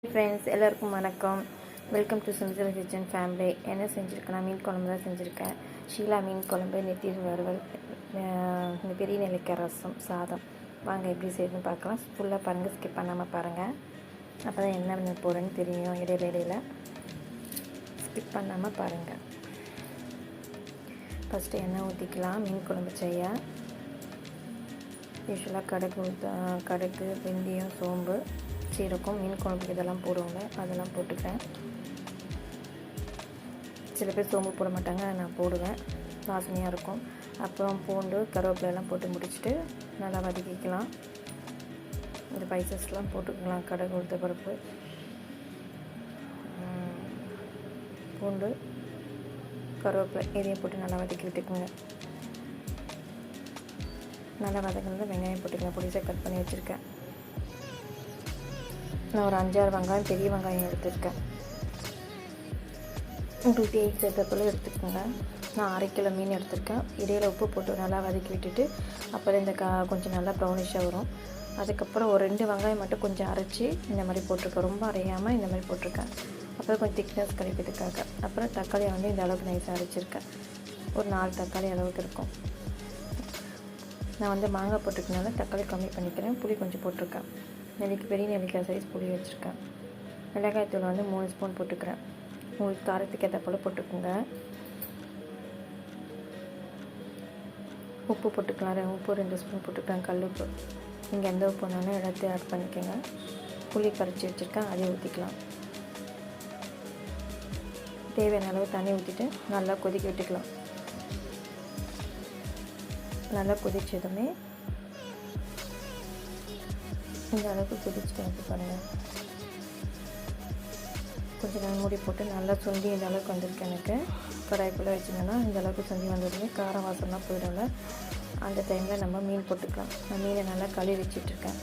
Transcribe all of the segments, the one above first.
Friends எல்லாருக்கும் வணக்கம். Welcome to simple kitchen family. என்ன செஞ்சுருக்கேன்னா மீன் குழம்பு தான் செஞ்சுருக்கேன். ஷீலா மீன் குழம்பு, நெத்திலி வறுவல், இந்த பெரிய நெல்லிக்காய் ரசம், சாதம். வாங்க எப்படி செய்யணும்னு பார்க்கலாம். ஃபுல்லாக பாருங்கள், ஸ்கிப் பண்ணாமல் பாருங்கள். அப்போ தான் என்ன போடுறேன்னு தெரியும். இடையில ஸ்கிப் பண்ணாமல் பாருங்கள். ஃபஸ்ட்டு எண்ணெய் ஊற்றிக்கலாம். மீன் குழம்பு செய்ய யூஸ்வலாக கடுகு, வெந்தயம், சோம்பு, சீரகம், மீன் குழம்புக்கு இதெல்லாம் போடுவாங்க, அதெல்லாம் போட்டுக்கிறேன். சில பேர் சோம்பு போட மாட்டாங்க, நான் போடுவேன், வாசனையாக இருக்கும். அப்புறம் பூண்டு, கருவேப்பிலையெல்லாம் போட்டு முடிச்சுட்டு நல்லா வதக்கிக்கலாம். இந்த ஸ்பைசஸ்லாம் போட்டுக்கலாம். கடுகு, உளுத்த பருப்பு, பூண்டு, கருவேப்பிலை இதையும் போட்டு நல்லா வதக்கி விட்டுக்குங்க. நல்லா வதக்கினது வெங்காயம் போட்டுக்கங்க. பொடிசாக கட் பண்ணி வச்சுருக்கேன். நான் ஒரு 5-6 வெங்காயம், பெரிய வெங்காயம் எடுத்துருக்கேன். உங்களுக்கு சேர்த்தப்போல எடுத்துக்கோங்க. நான் 1/2 கிலோ மீன் எடுத்திருக்கேன். இடையில் உப்பு போட்டு நல்லா வதக்கி விட்டுட்டு அப்புறம் இந்த கொஞ்சம் நல்லா ப்ரௌனிஷாக வரும். அதுக்கப்புறம் ஒரு 2 வெங்காயம் மட்டும் கொஞ்சம் அரைச்சி இந்த மாதிரி போட்டிருக்கேன். ரொம்ப அரையாமல் இந்த மாதிரி போட்டிருக்கேன். அப்புறம் கொஞ்சம் திக்னஸ் கிடைக்கிறதுக்காக. அப்புறம் தக்காளியை வந்து இந்த அளவுக்கு நைஸாக அரைச்சிருக்கேன். ஒரு 4 தக்காளி அளவுக்கு இருக்கும். நான் வந்து மாங்காய் போட்டிருக்கனால தக்காளி கம்மி பண்ணிக்கிறேன். புளி கொஞ்சம் போட்டிருக்கேன். பெரிய நெல்லிக்காய் சைஸ் புளி வச்சுருக்கேன். மிளகாய் தூள் வந்து 3 ஸ்பூன் போட்டுக்கிறேன். உங்களுக்கு காரத்துக்கு ஏற்ற போல் போட்டுக்கோங்க. உப்பு போட்டுக்கலாம். உப்பு 2 ஸ்பூன் போட்டுக்கிறேன். கல் உப்பு. நீங்கள் எந்த உப்பு வேணாலும் எல்லாத்தையும் ஆட் பண்ணிக்கோங்க. புளி கரைச்சி வச்சுருக்கேன், அதையும் ஊற்றிக்கலாம். தேவையான அளவு தண்ணி ஊற்றிட்டு நல்லா கொதிக்க விட்டுக்கலாம். நல்லா கொதிச்சதுமே இந்த அளவுக்கு கொதிச்சுட்டு வந்து பாருங்கள். கொஞ்சம் நேரம் மூடி போட்டு நல்லா சுண்டி இந்த அளவுக்கு வந்திருக்கு. எனக்கு கடாய்க்குள்ளே வச்சுருந்தேன்னா இந்த அளவுக்கு சுண்டி வந்ததுமே காரம் வாசம்லாம் போயிடும்ல. அந்த டைமில் நம்ம மீன் போட்டுக்கலாம். நான் மீனை நல்லா கழுவி வச்சிட்ருக்கேன்.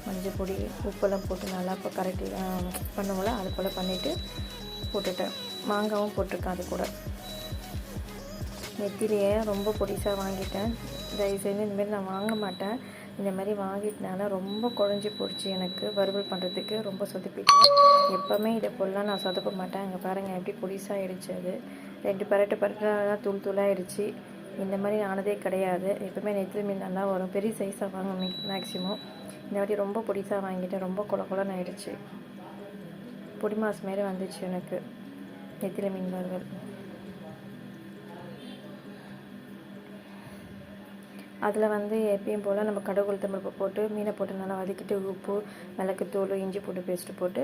மஞ்சள் பொடி, உப்பெல்லாம் போட்டு நல்லா இப்போ கரெக்டி பண்ணுவோம்ல, அது போல் பண்ணிவிட்டு போட்டுட்டேன். மாங்காவும் போட்டிருக்கேன். அது கூட நெத்திலியை ரொம்ப பொடிசாக வாங்கிட்டேன். தயவுசெய்து இந்தமாரி நான் வாங்க மாட்டேன். இந்த மாதிரி வாங்கிட்டனால ரொம்ப குழஞ்சி போடுச்சு. எனக்கு வறுவல் பண்ணுறதுக்கு ரொம்ப சொதப்பிட்டேன். எப்போவுமே இதை போலலாம் நான் சொதப்ப மாட்டேன். அங்கே பாருங்கள் எப்படி பொடிசாகிடுச்சு. அது 2 பரட்டாக தூளாகிடுச்சு. இந்த மாதிரி ஆனதே கிடையாது. எப்போவுமே நெத்திலி மீன் நல்லா வரும். பெரிய சைஸாக வாங்க மேக்ஸிமம். இந்த வாட்டி ரொம்ப பொடிசாக வாங்கிட்டேன். ரொம்ப குளன்னு ஆகிடுச்சு. பொடி மாஸ் மாரி வந்துச்சு எனக்கு நெத்திலி மீன் வறுவல். அதில் வந்து எப்பயும் போல் நம்ம கடுகு, உளுத்தம் பருப்பு போட்டு மீனை போட்டு நல்லா வதக்கிட்டு உப்பு, மிளகுத்தூள், இஞ்சி பூண்டு பேஸ்ட்டு போட்டு